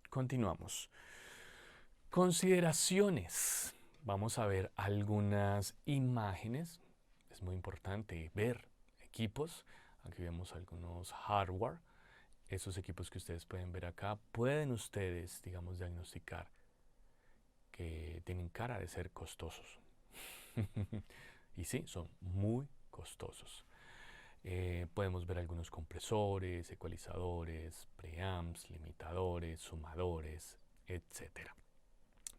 continuamos. Consideraciones. Vamos a ver algunas imágenes. Es muy importante ver equipos. Aquí vemos algunos hardware. Esos equipos que ustedes pueden ver acá, pueden ustedes, digamos, diagnosticar que tienen cara de ser costosos. Y sí, son muy costosos. Podemos ver algunos compresores, ecualizadores, preamps, limitadores, sumadores, etc.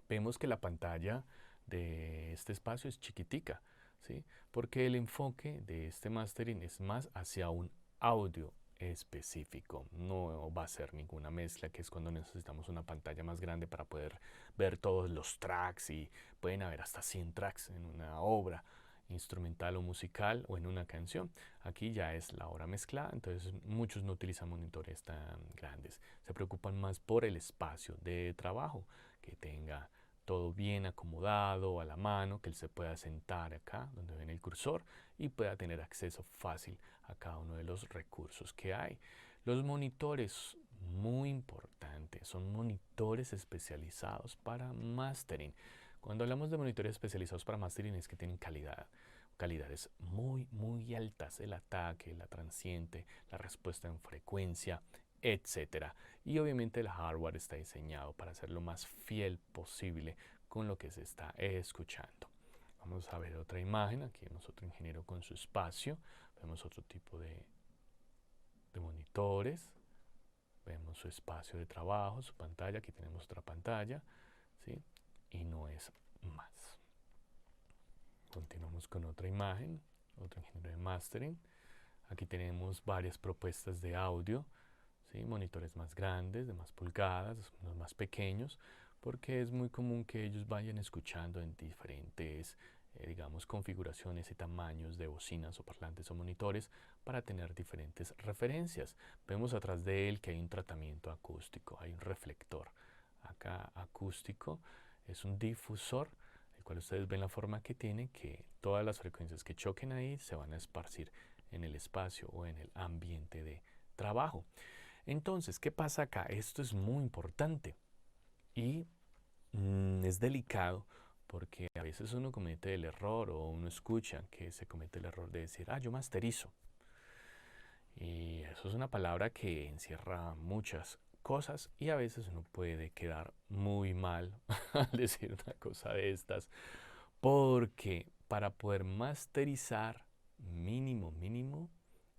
Vemos que la pantalla de este espacio es chiquitica, ¿sí? Porque el enfoque de este mastering es más hacia un audio específico. No va a ser ninguna mezcla, que es cuando necesitamos una pantalla más grande para poder ver todos los tracks, y pueden haber hasta 100 tracks en una obra instrumental o musical o en una canción. Aquí ya es la hora mezclada, entonces muchos no utilizan monitores tan grandes. Se preocupan más por el espacio de trabajo, que tenga todo bien acomodado a la mano, que él se pueda sentar acá donde ven el cursor y pueda tener acceso fácil a cada uno de los recursos que hay. Los monitores, muy importantes, son monitores especializados para mastering. Cuando hablamos de monitores especializados para mastering es que tienen calidades muy altas, el ataque, la transiente, la respuesta en frecuencia, etcétera. Y obviamente el hardware está diseñado para ser lo más fiel posible con lo que se está escuchando. Vamos a ver otra imagen. Aquí vemos otro ingeniero con su espacio. Vemos otro tipo de monitores. Vemos su espacio de trabajo, su pantalla. Aquí tenemos otra pantalla, ¿sí? Y no es más. Continuamos con otra imagen, otro ingeniero de mastering. Aquí tenemos varias propuestas de audio, ¿sí? Monitores más grandes, de más pulgadas, unos más pequeños, porque es muy común que ellos vayan escuchando en diferentes, digamos, configuraciones y tamaños de bocinas o parlantes o monitores para tener diferentes referencias. Vemos atrás de él que hay un tratamiento acústico, hay un reflector. Acá acústico es un difusor, el cual ustedes ven la forma que tiene, que todas las frecuencias que choquen ahí se van a esparcir en el espacio o en el ambiente de trabajo. Entonces, ¿qué pasa acá? Esto es muy importante y es delicado, porque a veces uno comete el error o uno escucha que se comete el error de decir, yo masterizo. Y eso es una palabra que encierra muchas cosas y a veces uno puede quedar muy mal al decir una cosa de estas, porque para poder masterizar mínimo,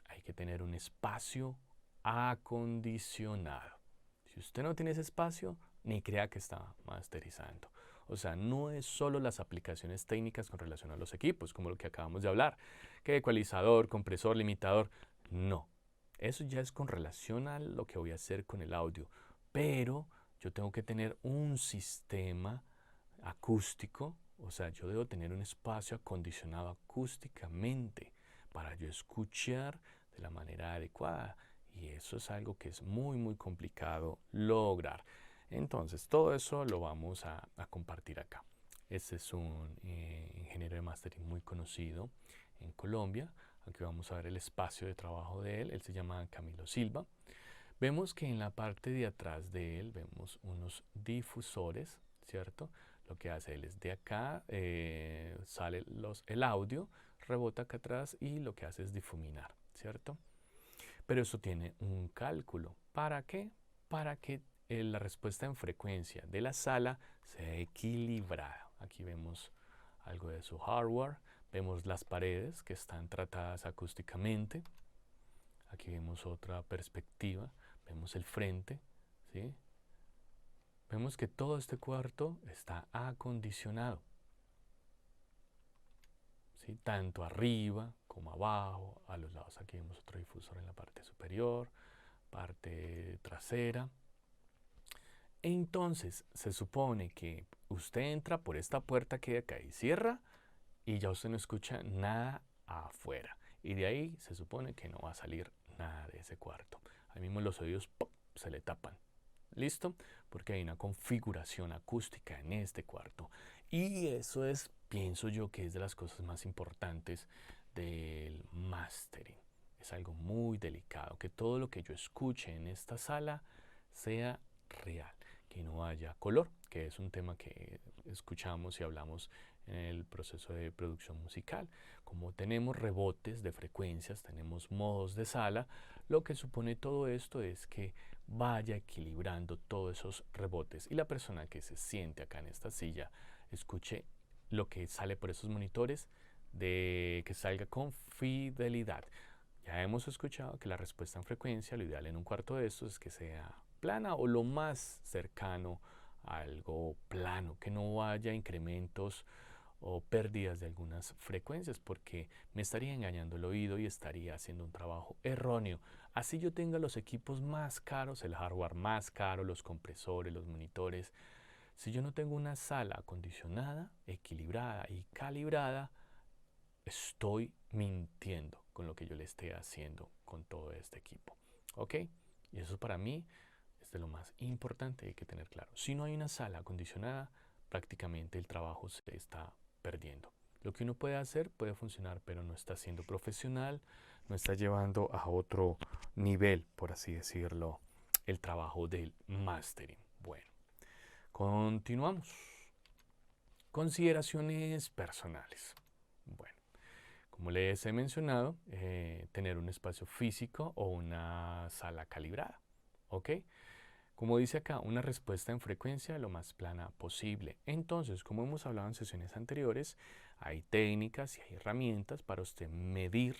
hay que tener un espacio acondicionado. Si usted no tiene ese espacio, ni crea que está masterizando. O sea, no es solo las aplicaciones técnicas con relación a los equipos, como lo que acabamos de hablar, que ecualizador, compresor, limitador. No, eso ya es con relación a lo que voy a hacer con el audio. Pero yo tengo que tener un sistema acústico, o sea, yo debo tener un espacio acondicionado acústicamente para yo escuchar de la manera adecuada, y eso es algo que es muy complicado lograr. Entonces todo eso lo vamos a compartir acá. Este es un ingeniero de mastering muy conocido en Colombia. Aquí vamos a ver el espacio de trabajo de él. Él se llama Camilo Silva. Vemos que en la parte de atrás de él vemos unos difusores, ¿cierto? Lo que hace él es de acá, sale el audio, rebota acá atrás y lo que hace es difuminar, ¿cierto? Pero eso tiene un cálculo. ¿Para qué? Para que la respuesta en frecuencia de la sala sea equilibrada. Aquí vemos algo de su hardware, vemos las paredes que están tratadas acústicamente. Aquí vemos otra perspectiva, vemos el frente, ¿sí? Vemos que todo este cuarto está acondicionado, ¿sí? Tanto arriba como abajo, a los lados. Aquí vemos otro difusor en la parte superior, parte trasera. Entonces, se supone que usted entra por esta puerta que hay acá y cierra, y ya usted no escucha nada afuera. Y de ahí se supone que no va a salir nada de ese cuarto. Ahí mismo los oídos ¡pop!, se le tapan. ¿Listo? Porque hay una configuración acústica en este cuarto. Y eso es, pienso yo, que es de las cosas más importantes del mastering. Es algo muy delicado, que todo lo que yo escuche en esta sala sea real, que no haya color, que es un tema que escuchamos y hablamos en el proceso de producción musical. Como tenemos rebotes de frecuencias, tenemos modos de sala, lo que supone todo esto es que vaya equilibrando todos esos rebotes y la persona que se siente acá en esta silla escuche lo que sale por esos monitores, de que salga con fidelidad. Ya hemos escuchado que la respuesta en frecuencia, lo ideal en un cuarto de estos es que sea plana o lo más cercano a algo plano, que no haya incrementos o pérdidas de algunas frecuencias, porque me estaría engañando el oído y estaría haciendo un trabajo erróneo. Así yo tenga los equipos más caros, el hardware más caro, los compresores, los monitores. Si yo no tengo una sala acondicionada, equilibrada y calibrada, estoy mintiendo con lo que yo le esté haciendo con todo este equipo. ¿Ok? Y eso para mí es de lo más importante, hay que tener claro. Si no hay una sala acondicionada, prácticamente el trabajo se está perdiendo. Lo que uno puede hacer puede funcionar, pero no está siendo profesional, no está llevando a otro nivel, por así decirlo, el trabajo del mastering. Bueno, continuamos. Consideraciones personales. Bueno, como les he mencionado, tener un espacio físico o una sala calibrada. ¿Ok? Como dice acá, una respuesta en frecuencia lo más plana posible. Entonces, como hemos hablado en sesiones anteriores, hay técnicas y hay herramientas para usted medir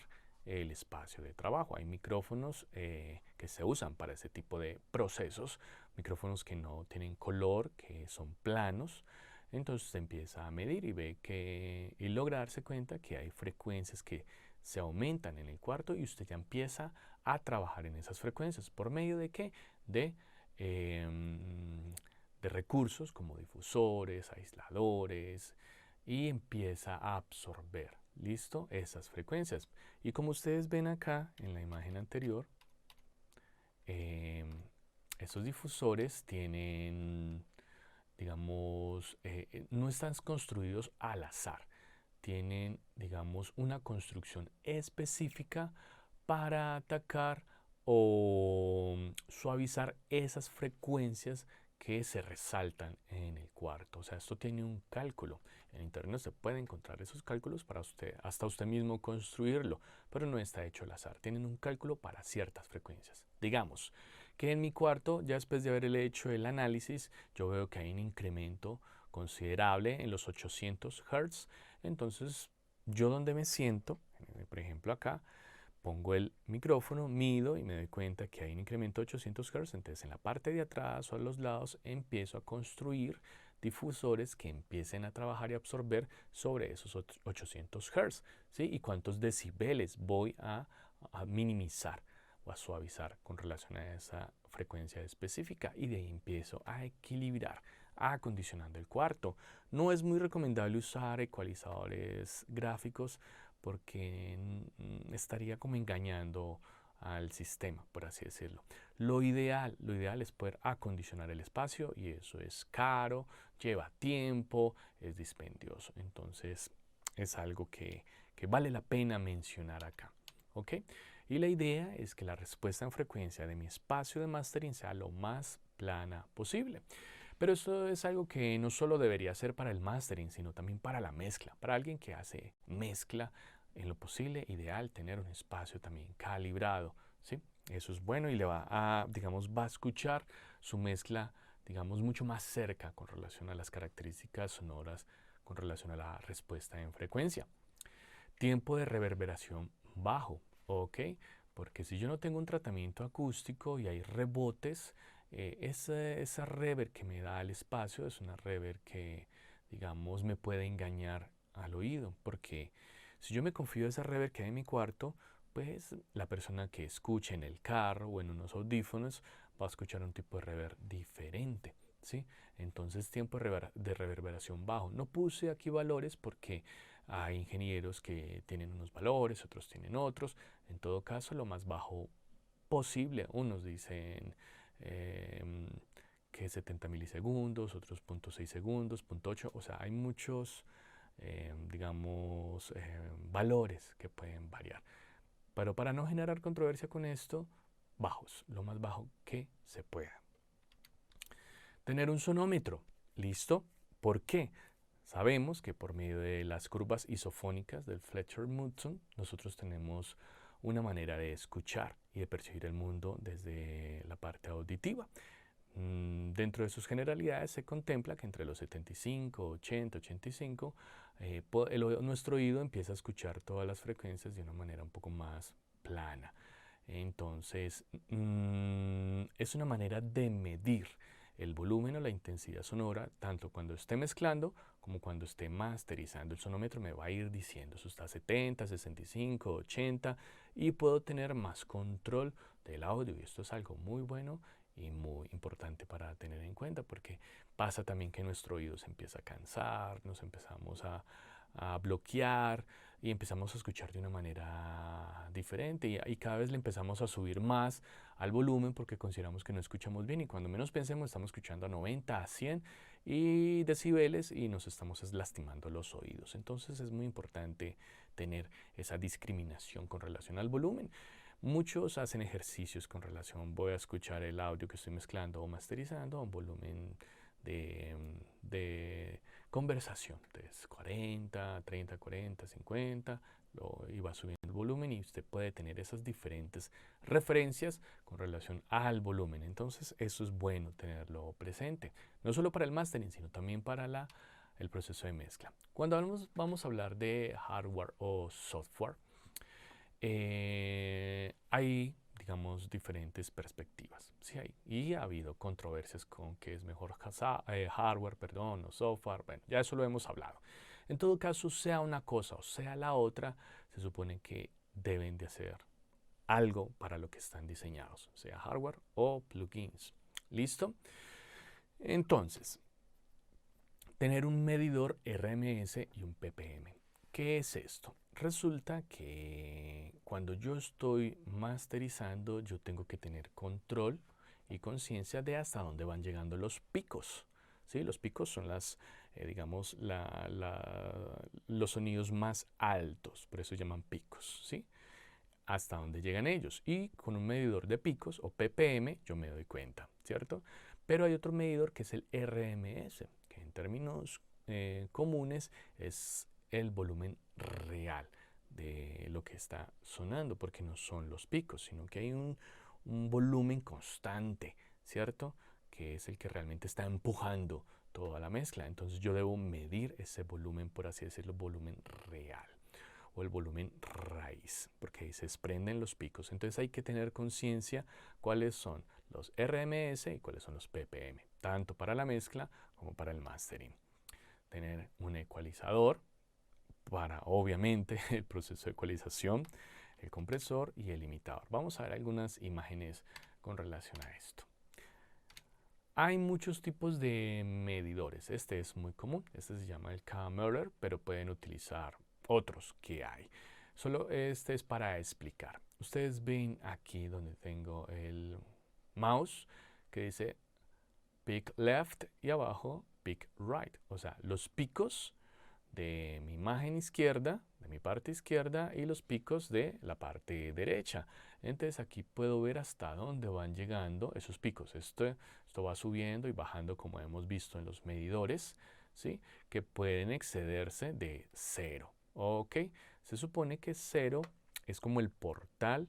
el espacio de trabajo. Hay micrófonos que se usan para ese tipo de procesos, micrófonos que no tienen color, que son planos. Entonces usted empieza a medir y ve que y logra darse cuenta que hay frecuencias que se aumentan en el cuarto y usted ya empieza a trabajar en esas frecuencias. ¿Por medio de qué? Eh, de recursos como difusores, aisladores, y empieza a absorber, ¿listo? Esas frecuencias. Y como ustedes ven acá en la imagen anterior, esos difusores tienen, digamos, no están construidos al azar. Tienen, digamos, una construcción específica para atacar o suavizar esas frecuencias que se resaltan en el cuarto. O sea, esto tiene un cálculo. En internet se puede encontrar esos cálculos para usted, hasta usted mismo construirlo, pero no está hecho al azar. Tienen un cálculo para ciertas frecuencias. Digamos que en mi cuarto, ya después de haber hecho el análisis, yo veo que hay un incremento considerable en los 800 Hz. Entonces, yo donde me siento, por ejemplo acá, pongo el micrófono, mido y me doy cuenta que hay un incremento de 800 Hz. Entonces, en la parte de atrás o a los lados empiezo a construir difusores que empiecen a trabajar y absorber sobre esos 800 Hz. ¿Sí? Y cuántos decibeles voy a minimizar o a suavizar con relación a esa frecuencia específica. Y de ahí empiezo a equilibrar, acondicionando el cuarto. No es muy recomendable usar ecualizadores gráficos porque estaría como engañando al sistema, por así decirlo. Lo ideal es poder acondicionar el espacio y eso es caro, lleva tiempo, es dispendioso. Entonces es algo que vale la pena mencionar acá. ¿Ok? Y la idea es que la respuesta en frecuencia de mi espacio de mastering sea lo más plana posible. Pero esto es algo que no solo debería ser para el mastering, sino también para la mezcla. Para alguien que hace mezcla, en lo posible, ideal tener un espacio también calibrado, ¿sí? Eso es bueno y le va a, digamos, va a escuchar su mezcla, digamos, mucho más cerca con relación a las características sonoras, con relación a la respuesta en frecuencia. Tiempo de reverberación bajo, ¿ok? Porque si yo no tengo un tratamiento acústico y hay rebotes, esa reverb que me da el espacio es una reverb que, digamos, me puede engañar al oído. Porque si yo me confío en esa reverb que hay en mi cuarto, pues la persona que escuche en el carro o en unos audífonos va a escuchar un tipo de reverb diferente, ¿sí? Entonces, tiempo de reverberación bajo. No puse aquí valores porque hay ingenieros que tienen unos valores, otros tienen otros. En todo caso, lo más bajo posible. Unos dicen que 70 milisegundos, otros 0.6 segundos, 0.8. O sea, hay muchos, digamos, valores que pueden variar. Pero para no generar controversia con esto, bajos, lo más bajo que se pueda. Tener un sonómetro. ¿Listo? ¿Por qué? Sabemos que por medio de las curvas isofónicas del Fletcher-Munson, nosotros tenemos una manera de escuchar y de percibir el mundo desde la parte auditiva. Dentro de sus generalidades se contempla que entre los 75, 80, 85, nuestro oído empieza a escuchar todas las frecuencias de una manera un poco más plana. Entonces, es una manera de medir el volumen o la intensidad sonora, tanto cuando esté mezclando como cuando esté masterizando. El sonómetro me va a ir diciendo, eso está a 70, 65, 80, y puedo tener más control del audio. Y esto es algo muy bueno y muy importante para tener en cuenta, porque pasa también que nuestro oído se empieza a cansar, nos empezamos a bloquear y empezamos a escuchar de una manera diferente y cada vez le empezamos a subir más al volumen porque consideramos que no escuchamos bien, y cuando menos pensemos estamos escuchando a 90, a 100 y decibeles y nos estamos lastimando los oídos. Entonces es muy importante tener esa discriminación con relación al volumen. Muchos hacen ejercicios con relación, voy a escuchar el audio que estoy mezclando o masterizando a un volumen de conversación, entonces 40, 30, 40, 50, y va subiendo el volumen y usted puede tener esas diferentes referencias con relación al volumen. Entonces eso es bueno tenerlo presente, no solo para el mastering, sino también para el proceso de mezcla. Cuando vamos a hablar de hardware o software, hay, digamos, diferentes perspectivas. Sí hay. Y ha habido controversias con qué es mejor hardware, perdón, o software. Bueno, ya eso lo hemos hablado. En todo caso, sea una cosa o sea la otra, se supone que deben de hacer algo para lo que están diseñados, sea hardware o plugins. ¿Listo? Entonces, tener un medidor RMS y un PPM. ¿Qué es esto? Resulta que cuando yo estoy masterizando, yo tengo que tener control y conciencia de hasta dónde van llegando los picos. ¿Sí? Los picos son digamos, los sonidos más altos, por eso se llaman picos. ¿Sí? Hasta dónde llegan ellos. Y con un medidor de picos o PPM yo me doy cuenta, ¿cierto? Pero hay otro medidor que es el RMS, que en términos comunes es el volumen real de lo que está sonando, porque no son los picos, sino que hay un volumen constante, ¿cierto? Que es el que realmente está empujando toda la mezcla. Entonces yo debo medir ese volumen, por así decirlo, volumen real o el volumen raíz, porque ahí se desprenden los picos. Entonces hay que tener conciencia cuáles son los RMS y cuáles son los PPM, tanto para la mezcla como para el mastering. Tener un ecualizador para, obviamente, el proceso de ecualización, el compresor y el limitador. Vamos a ver algunas imágenes con relación a esto. Hay muchos tipos de medidores. Este es muy común. Este se llama el K-Meter, pero pueden utilizar otros que hay. Solo este es para explicar. Ustedes ven aquí donde tengo el mouse que dice peak left y abajo peak right. O sea, los picos de mi imagen izquierda, de mi parte izquierda, y los picos de la parte derecha. Entonces aquí puedo ver hasta dónde van llegando esos picos. Esto va subiendo y bajando como hemos visto en los medidores, ¿sí? Que pueden excederse de 0. Ok, se supone que 0 es como el portal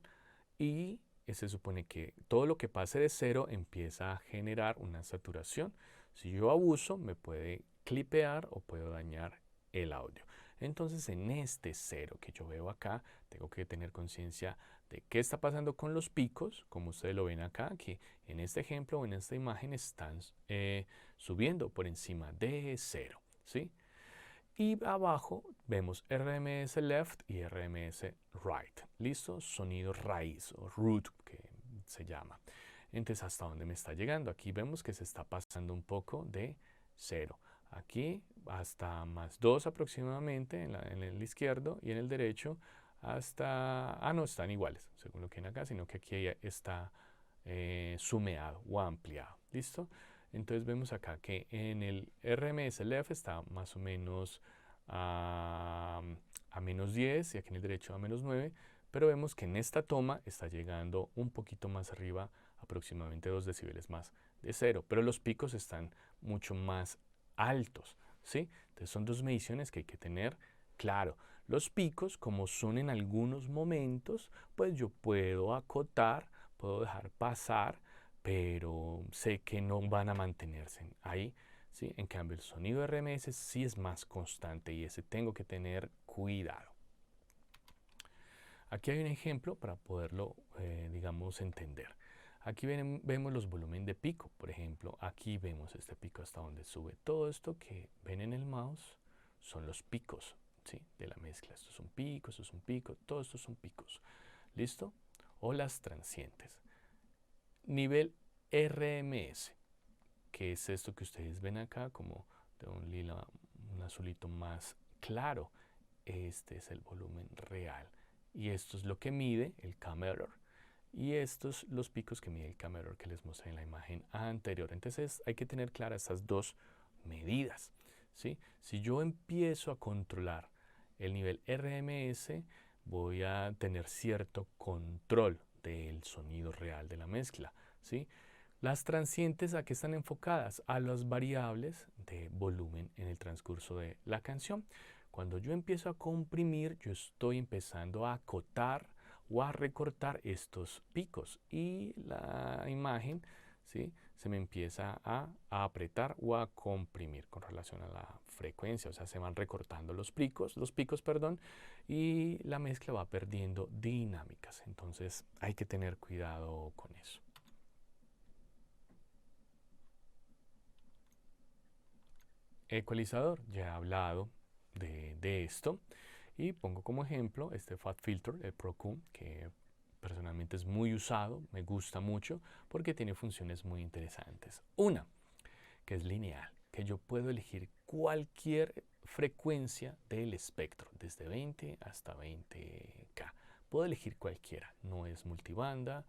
y se supone que todo lo que pase de 0 empieza a generar una saturación. Si yo abuso me puede clipear o puedo dañar el audio. Entonces en este 0 que yo veo acá, tengo que tener conciencia de qué está pasando con los picos, como ustedes lo ven acá, que en este ejemplo o en esta imagen están subiendo por encima de 0, ¿sí? Y abajo vemos RMS left y RMS right. ¿Listo? Sonido raíz o root que se llama. Entonces, ¿hasta dónde me está llegando? Aquí vemos que se está pasando un poco de 0. Aquí hasta más 2 aproximadamente en el izquierdo, y en el derecho hasta... no, están iguales, según lo que ven acá, sino que aquí está sumeado o ampliado. ¿Listo? Entonces vemos acá que en el RMS left está más o menos a menos 10 y aquí en el derecho a menos 9, pero vemos que en esta toma está llegando un poquito más arriba, aproximadamente 2 decibeles más de 0, pero los picos están mucho más altos, ¿sí? Entonces son dos mediciones que hay que tener claro. Los picos, como son en algunos momentos, pues yo puedo acotar, puedo dejar pasar, pero sé que no van a mantenerse ahí, ¿sí? En cambio, el sonido RMS sí es más constante y ese tengo que tener cuidado. Aquí hay un ejemplo para poderlo, digamos, entender. Aquí vemos los volúmenes de pico, por ejemplo, aquí vemos este pico hasta donde sube. Todo esto que ven en el mouse son los picos, ¿sí? De la mezcla. Estos son picos, estos son picos, todos estos son picos. ¿Listo? O las transientes. Nivel RMS, que es esto que ustedes ven acá como de un lila, un azulito más claro. Este es el volumen real. Y esto es lo que mide el cam error. Y estos los picos que mide el cam error que les mostré en la imagen anterior. Entonces hay que tener claras estas dos medidas, ¿sí? Si yo empiezo a controlar el nivel RMS, voy a tener cierto control del sonido real de la mezcla, ¿sí? Las transientes, ¿a qué están enfocadas? A las variables de volumen en el transcurso de la canción. Cuando yo empiezo a comprimir, yo estoy empezando a acotar o a recortar estos picos y la imagen, ¿sí? Se me empieza a apretar o a comprimir con relación a la frecuencia, o sea, se van recortando los picos, perdón, y la mezcla va perdiendo dinámicas. Entonces hay que tener cuidado con eso. Ecualizador, ya he hablado de esto y pongo como ejemplo este Fat Filter, el Pro Q, que personalmente es muy usado, me gusta mucho porque tiene funciones muy interesantes. Una, que es lineal, que yo puedo elegir cualquier frecuencia del espectro, desde 20 hasta 20K. Puedo elegir cualquiera, no es multibanda,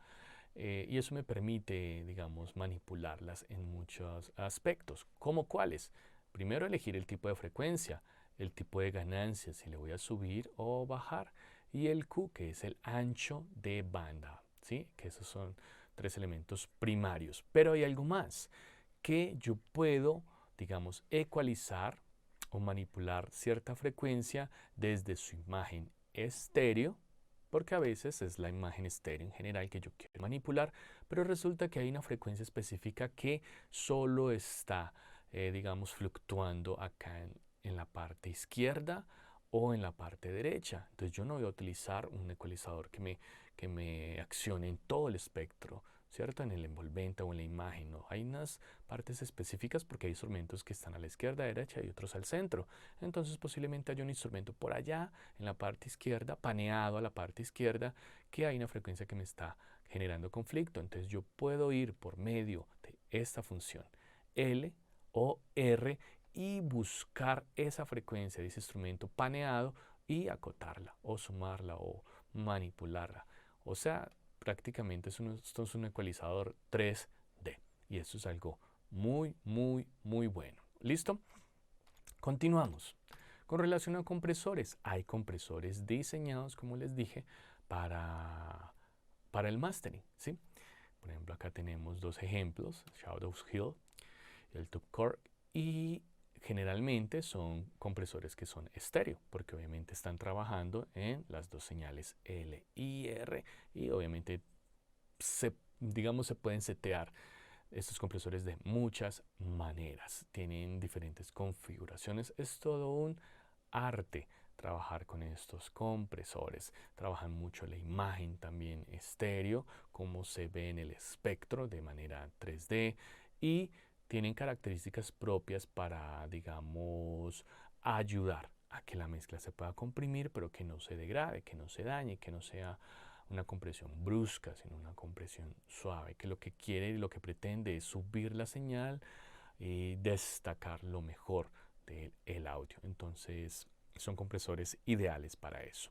y eso me permite, digamos, manipularlas en muchos aspectos. ¿Cómo cuáles? Primero elegir el tipo de frecuencia, el tipo de ganancia, si le voy a subir o bajar, y el Q, que es el ancho de banda, ¿sí? Que esos son tres elementos primarios. Pero hay algo más, que yo puedo, digamos, ecualizar o manipular cierta frecuencia desde su imagen estéreo, porque a veces es la imagen estéreo en general que yo quiero manipular, pero resulta que hay una frecuencia específica que solo está, digamos, fluctuando acá en la parte izquierda o en la parte derecha. Entonces yo no voy a utilizar un ecualizador que me accione en todo el espectro, ¿cierto? En el envolvente o en la imagen, ¿no? Hay unas partes específicas porque hay instrumentos que están a la izquierda, derecha y otros al centro. Entonces posiblemente haya un instrumento por allá en la parte izquierda, paneado a la parte izquierda, que hay una frecuencia que me está generando conflicto. Entonces yo puedo ir por medio de esta función L o R y buscar esa frecuencia de ese instrumento paneado y acotarla o sumarla o manipularla. O sea, prácticamente esto es un ecualizador 3D y eso es algo muy, muy, muy bueno. ¿Listo? Continuamos. Con relación a compresores, hay compresores diseñados, como les dije, para el mastering, ¿sí? Por ejemplo, acá tenemos dos ejemplos, Shadows Hill y el Tube y generalmente son compresores que son estéreo, porque obviamente están trabajando en las dos señales L y R y obviamente digamos, se pueden setear estos compresores de muchas maneras, tienen diferentes configuraciones, es todo un arte trabajar con estos compresores. Trabajan mucho la imagen también estéreo, como se ve en el espectro de manera 3D y tienen características propias para, digamos, ayudar a que la mezcla se pueda comprimir, pero que no se degrade, que no se dañe, que no sea una compresión brusca, sino una compresión suave, que lo que quiere y lo que pretende es subir la señal y destacar lo mejor del audio. Entonces son compresores ideales para eso.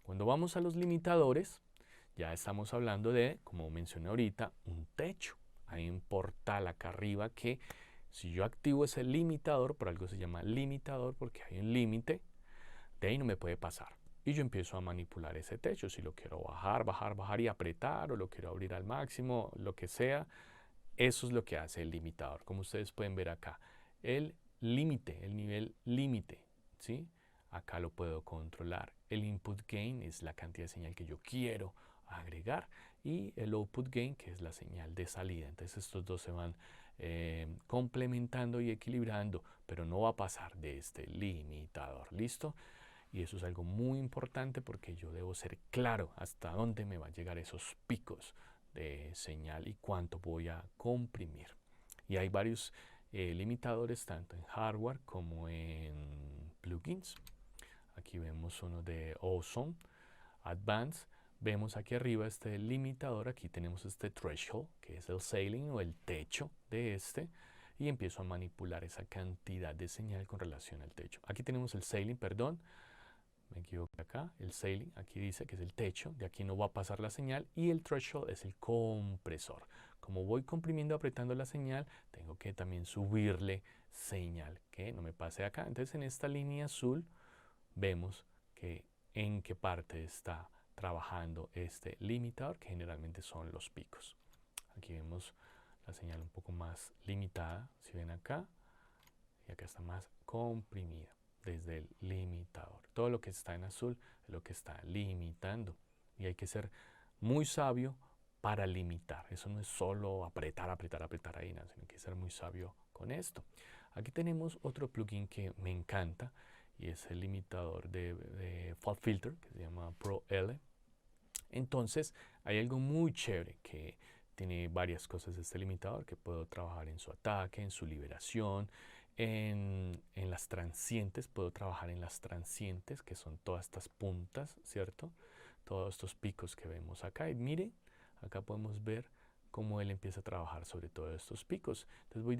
Cuando vamos a los limitadores, ya estamos hablando de, como mencioné ahorita, un techo. Hay un portal acá arriba que si yo activo ese limitador, por algo se llama limitador porque hay un límite, de ahí no me puede pasar. Y yo empiezo a manipular ese techo. Si lo quiero bajar, bajar, bajar y apretar, o lo quiero abrir al máximo, lo que sea, Eso es lo que hace el limitador, como ustedes pueden ver acá. El límite, el nivel límite, ¿sí? Acá lo puedo controlar. El input gain es la cantidad de señal que yo quiero agregar y el output gain, que es la señal de salida. Entonces estos dos se van complementando y equilibrando, pero no va a pasar de este limitador. ¿Listo? Y eso es algo muy importante porque yo debo ser claro hasta dónde me va a llegar esos picos de señal y cuánto voy a comprimir. Y hay varios limitadores tanto en hardware como en plugins. Aquí vemos uno de Awesome Advanced. Vemos aquí arriba este limitador, aquí tenemos este threshold, que es el ceiling o el techo de este, y empiezo a manipular esa cantidad de señal con relación al techo. Aquí tenemos el ceiling, perdón, me equivoqué acá, el ceiling, aquí dice que es el techo, de aquí no va a pasar la señal, y el threshold es el compresor. Como voy comprimiendo, apretando la señal, tengo que también subirle señal, que no me pase acá. Entonces en esta línea azul vemos que en qué parte está trabajando este limitador, que generalmente son los picos. Aquí vemos la señal un poco más limitada, si ven acá, y acá está más comprimida desde el limitador. Todo lo que está en azul es lo que está limitando. Y hay que ser muy sabio para limitar. Eso no es solo apretar, apretar, apretar ahí, no, sino que hay que ser muy sabio con esto. Aquí tenemos otro plugin que me encanta y es el limitador de Fault Filter que se llama Pro L. Entonces hay algo muy chévere que tiene varias cosas de este limitador que puedo trabajar en su ataque, en su liberación, en las transientes, puedo trabajar en las transientes, que son todas estas puntas, ¿cierto? Todos estos picos que vemos acá. Y miren, acá podemos ver cómo él empieza a trabajar sobre todos estos picos. Entonces voy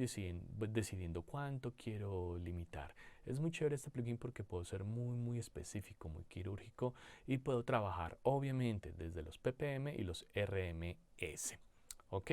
decidiendo cuánto quiero limitar. Es muy chévere este plugin porque puedo ser muy específico, muy quirúrgico y puedo trabajar obviamente desde los ppm y los RMS. ¿Ok?